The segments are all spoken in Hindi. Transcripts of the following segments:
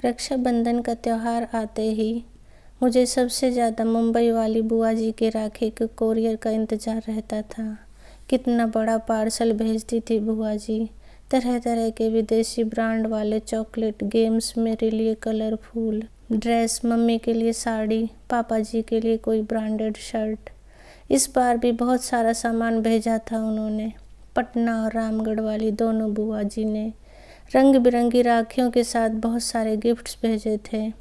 रक्षाबंधन का त्यौहार आते ही मुझे सबसे ज़्यादा मुंबई वाली बुआ जी के राखी के कोरियर का इंतज़ार रहता था। कितना बड़ा पार्सल भेजती थी बुआ जी। तरह तरह के विदेशी ब्रांड वाले चॉकलेट, गेम्स मेरे लिए कलरफुल ड्रेस, मम्मी के लिए साड़ी, पापा जी के लिए कोई ब्रांडेड शर्ट। इस बार भी बहुत सारा सामान भेजा था उन्होंने। पटना और रामगढ़ वाली दोनों बुआ जी ने रंग बिरंगी राखियों के साथ बहुत सारे गिफ्ट्स भेजे थे।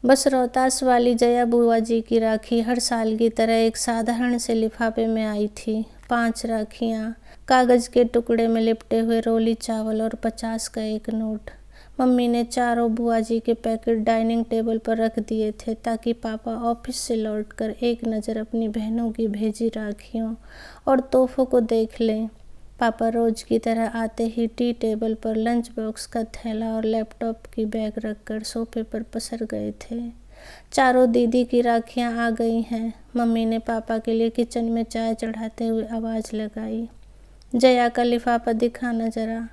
बस रोहतास वाली जया बुआ जी की राखी हर साल की तरह एक साधारण से लिफाफे में आई थी। 5 राखियाँ, कागज़ के टुकड़े में लिपटे हुए रोली चावल और 50 का एक नोट। मम्मी ने चारों बुआ जी के पैकेट डाइनिंग टेबल पर रख दिए थे ताकि पापा ऑफिस से लौटकर एक नज़र अपनी बहनों की भेजी राखियों और तोहफों को देख लें। पापा रोज की तरह आते ही टी टेबल पर लंच बॉक्स का थैला और लैपटॉप की बैग रखकर सोफे पर पसर गए थे। चारों दीदी की राखियां आ गई हैं। मम्मी ने पापा के लिए किचन में चाय चढ़ाते हुए आवाज़ लगाई, जया का लिफाफा दिखाना जरा।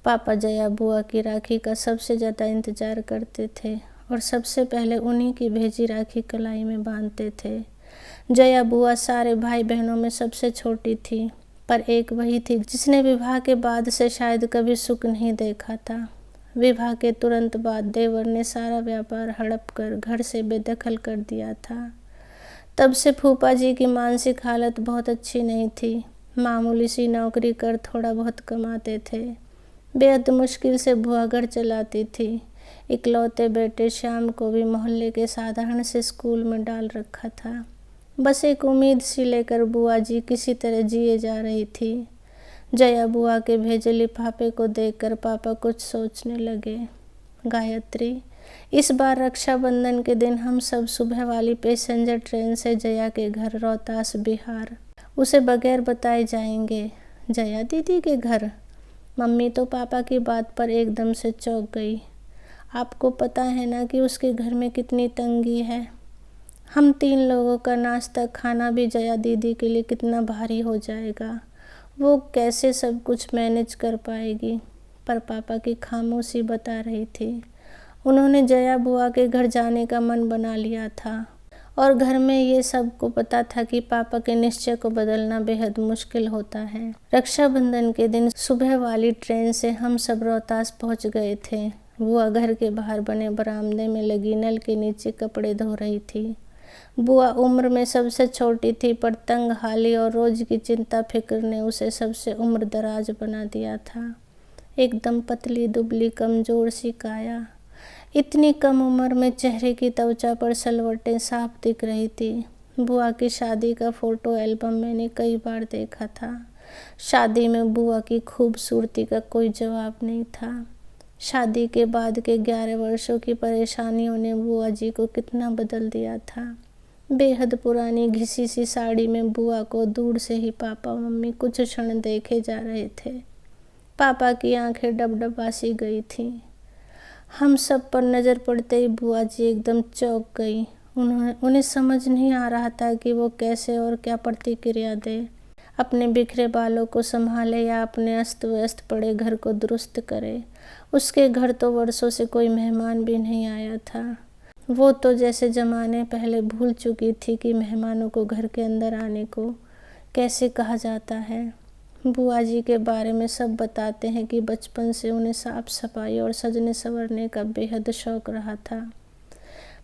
पापा जया बुआ की राखी का सबसे ज़्यादा इंतज़ार करते थे और सबसे पहले उन्हीं की भेजी राखी कलाई में बांधते थे। जया बुआ सारे भाई बहनों में सबसे छोटी थी, पर एक वही थी जिसने विवाह के बाद से शायद कभी सुख नहीं देखा था। विवाह के तुरंत बाद देवर ने सारा व्यापार हड़प कर घर से बेदखल कर दिया था। तब से फूफा जी की मानसिक हालत बहुत अच्छी नहीं थी। मामूली सी नौकरी कर थोड़ा बहुत कमाते थे। बेहद मुश्किल से बुआ घर चलाती थी। इकलौते बेटे श्याम को भी मोहल्ले के साधारण से स्कूल में डाल रखा था। बस एक उम्मीद सी लेकर बुआ जी किसी तरह जिए जा रही थी। जया बुआ के भेजे लिफाफे को देखकर पापा कुछ सोचने लगे। गायत्री, इस बार रक्षाबंधन के दिन हम सब सुबह वाली पैसेंजर ट्रेन से जया के घर रोहतास बिहार उसे बगैर बताए जाएंगे। जया दीदी के घर? मम्मी तो पापा की बात पर एकदम से चौंक गई। आपको पता है ना कि उसके घर में कितनी तंगी है। हम 3 लोगों का नाश्ता खाना भी जया दीदी के लिए कितना भारी हो जाएगा। वो कैसे सब कुछ मैनेज कर पाएगी? पर पापा की खामोशी बता रही थी। उन्होंने जया बुआ के घर जाने का मन बना लिया था और घर में ये सबको पता था कि पापा के निश्चय को बदलना बेहद मुश्किल होता है। रक्षाबंधन के दिन सुबह वाली ट्रेन से हम सब रोहतास पहुंच गए थे। बुआ घर के बाहर बने बरामदे में लगी नल के नीचे कपड़े धो रही थी। बुआ उम्र में सबसे छोटी थी, पर तंग हाली और रोज की चिंता फिक्र ने उसे सबसे उम्र दराज बना दिया था। एकदम पतली दुबली कमजोर सी काया। इतनी कम उम्र में चेहरे की त्वचा पर सलवटें साफ दिख रही थी। बुआ की शादी का फोटो एल्बम मैंने कई बार देखा था। शादी में बुआ की खूबसूरती का कोई जवाब नहीं था। शादी के बाद के 11 वर्षों की परेशानियों ने बुआ जी को कितना बदल दिया था। बेहद पुरानी घिसी सी साड़ी में बुआ को दूर से ही पापा मम्मी कुछ क्षण देखे जा रहे थे। पापा की आंखें डबडबासी गई थीं। हम सब पर नज़र पड़ते ही बुआ जी एकदम चौंक गई। उन्हें समझ नहीं आ रहा था कि वो कैसे और क्या प्रतिक्रिया दे। अपने बिखरे बालों को संभाले या अपने अस्त व्यस्त पड़े घर को दुरुस्त करे। उसके घर तो वर्षों से कोई मेहमान भी नहीं आया था। वो तो जैसे ज़माने पहले भूल चुकी थी कि मेहमानों को घर के अंदर आने को कैसे कहा जाता है। बुआ जी के बारे में सब बताते हैं कि बचपन से उन्हें साफ सफाई और सजने संवरने का बेहद शौक रहा था,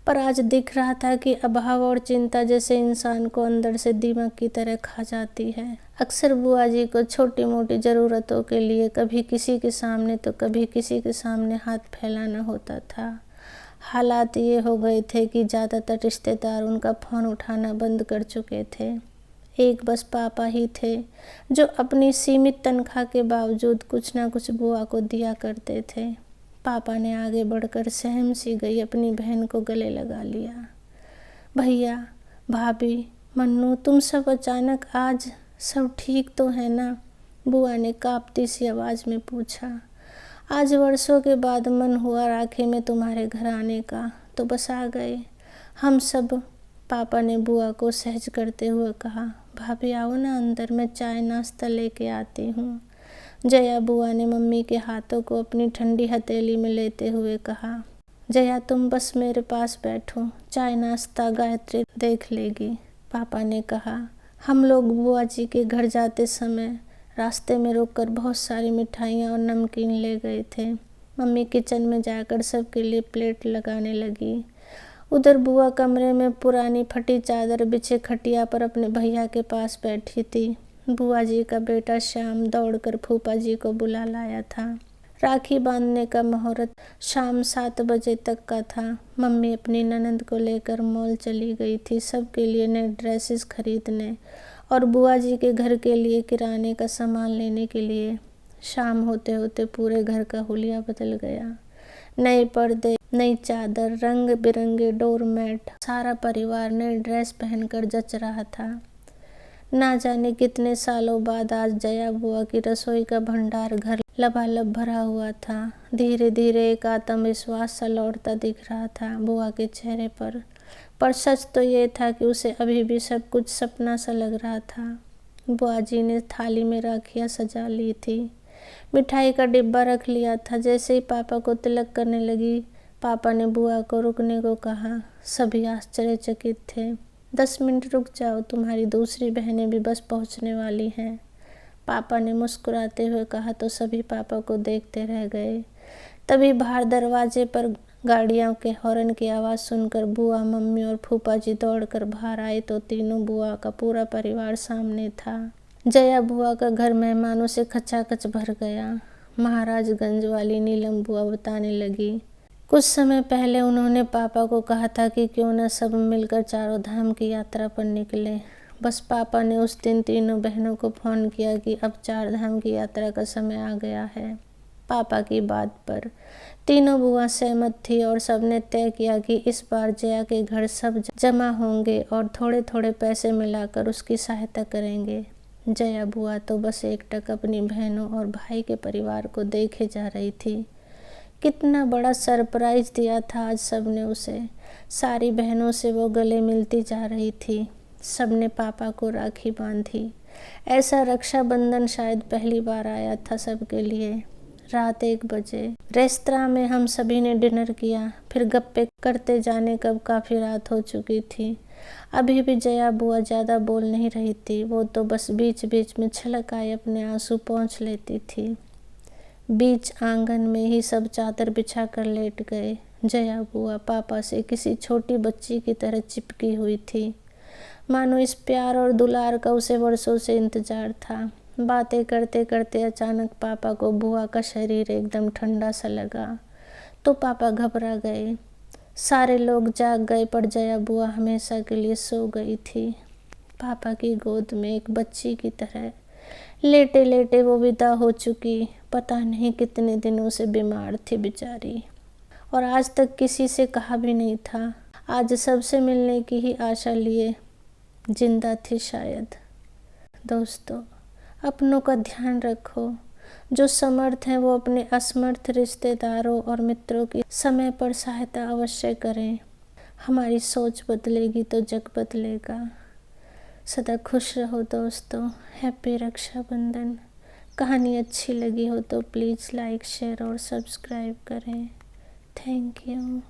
पर आज दिख रहा था कि अभाव और चिंता जैसे इंसान को अंदर से दीमक की तरह खा जाती है। अक्सर बुआ जी को छोटी मोटी ज़रूरतों के लिए कभी किसी के सामने तो कभी किसी के सामने हाथ फैलाना होता था। हालात ये हो गए थे कि ज़्यादातर रिश्तेदार उनका फ़ोन उठाना बंद कर चुके थे। एक बस पापा ही थे जो अपनी सीमित तनख्वाह के बावजूद कुछ ना कुछ बुआ को दिया करते थे। पापा ने आगे बढ़कर सहम सी गई अपनी बहन को गले लगा लिया। भैया, भाभी, मन्नू, तुम सब अचानक आज सब ठीक तो है ना? बुआ ने कांपती सी आवाज़ में पूछा। आज वर्षों के बाद मन हुआ राखी में तुम्हारे घर आने का, तो बस आ गए हम सब। पापा ने बुआ को सहज करते हुए कहा। भाभी आओ ना अंदर, मैं चाय नाश्ता लेके आती हूँ। जया बुआ ने मम्मी के हाथों को अपनी ठंडी हथेली में लेते हुए कहा। जया तुम बस मेरे पास बैठो, चाय नाश्ता गायत्री देख लेगी, पापा ने कहा। हम लोग बुआ जी के घर जाते समय रास्ते में रोककर बहुत सारी मिठाइयाँ और नमकीन ले गए थे। मम्मी किचन में जाकर सबके लिए प्लेट लगाने लगी। उधर बुआ कमरे में पुरानी फटी चादर बिछे खटिया पर अपने भैया के पास बैठी थी। बुआ जी का बेटा श्याम दौड़कर फूफा जी को बुला लाया था। राखी बांधने का मुहूर्त शाम 7 बजे तक का था। मम्मी अपनी ननद को लेकर मॉल चली गई थी सबके लिए नए ड्रेसेस खरीदने और बुआ जी के घर के लिए किराने का सामान लेने के लिए। शाम होते होते पूरे घर का हुलिया बदल गया। नए पर्दे, नई चादर, रंग बिरंगे डोरमेट, सारा परिवार नए ड्रेस पहनकर जच रहा था। ना जाने कितने सालों बाद आज जया बुआ की रसोई का भंडार घर लबालब भरा हुआ था। धीरे धीरे एक आत्मविश्वास सा लौटता दिख रहा था बुआ के चेहरे पर सच तो ये था कि उसे अभी भी सब कुछ सपना सा लग रहा था। बुआ जी ने थाली में राखियाँ सजा ली थी, मिठाई का डिब्बा रख लिया था। जैसे ही पापा को तिलक करने लगी, पापा ने बुआ को रुकने को कहा। सभी आश्चर्यचकित थे। 10 मिनट रुक जाओ, तुम्हारी दूसरी बहनें भी बस पहुंचने वाली हैं, पापा ने मुस्कुराते हुए कहा तो सभी पापा को देखते रह गए। तभी बाहर दरवाजे पर गाड़ियों के हॉर्न की आवाज़ सुनकर बुआ, मम्मी और फूफा जी दौड़कर बाहर आए तो तीनों बुआ का पूरा परिवार सामने था। जया बुआ का घर मेहमानों से खचाखच भर गया। महाराजगंज वाली नीलम बुआ बताने लगी, कुछ समय पहले उन्होंने पापा को कहा था कि क्यों न सब मिलकर चारों धाम की यात्रा पर निकले। बस पापा ने उस दिन तीनों बहनों को फ़ोन किया कि अब 4 धाम की यात्रा का समय आ गया है। पापा की बात पर तीनों बुआ सहमत थी और सबने तय किया कि इस बार जया के घर सब जमा होंगे और थोड़े थोड़े पैसे मिलाकर उसकी सहायता करेंगे। जया बुआ तो बस एकटक अपनी बहनों और भाई के परिवार को देखे जा रही थी। कितना बड़ा सरप्राइज दिया था आज सबने उसे। सारी बहनों से वो गले मिलती जा रही थी। सबने पापा को राखी बांधी। ऐसा रक्षाबंधन शायद पहली बार आया था सबके लिए। रात 1 बजे रेस्तरां में हम सभी ने डिनर किया। फिर गप्पे करते जाने कब काफ़ी रात हो चुकी थी। अभी भी जया बुआ ज़्यादा बोल नहीं रही थी। वो तो बस बीच बीच में छलक आए अपने आंसू पोंछ लेती थी। बीच आंगन में ही सब चादर बिछा कर लेट गए। जया बुआ पापा से किसी छोटी बच्ची की तरह चिपकी हुई थी, मानो इस प्यार और दुलार का उसे वर्षों से इंतजार था। बातें करते करते अचानक पापा को बुआ का शरीर एकदम ठंडा सा लगा तो पापा घबरा गए। सारे लोग जाग गए पर जया बुआ हमेशा के लिए सो गई थी। पापा की गोद में एक बच्ची की तरह लेटे लेटे वो विदा हो चुकी। पता नहीं कितने दिनों से बीमार थी बेचारी और आज तक किसी से कहा भी नहीं था। आज सबसे मिलने की ही आशा लिए जिंदा थी शायद। दोस्तों, अपनों का ध्यान रखो। जो समर्थ हैं वो अपने असमर्थ रिश्तेदारों और मित्रों की समय पर सहायता अवश्य करें। हमारी सोच बदलेगी तो जग बदलेगा। सदा खुश रहो दोस्तों। हैप्पी रक्षाबंधन। कहानी अच्छी लगी हो तो प्लीज़ लाइक, शेयर और सब्सक्राइब करें। Thank you.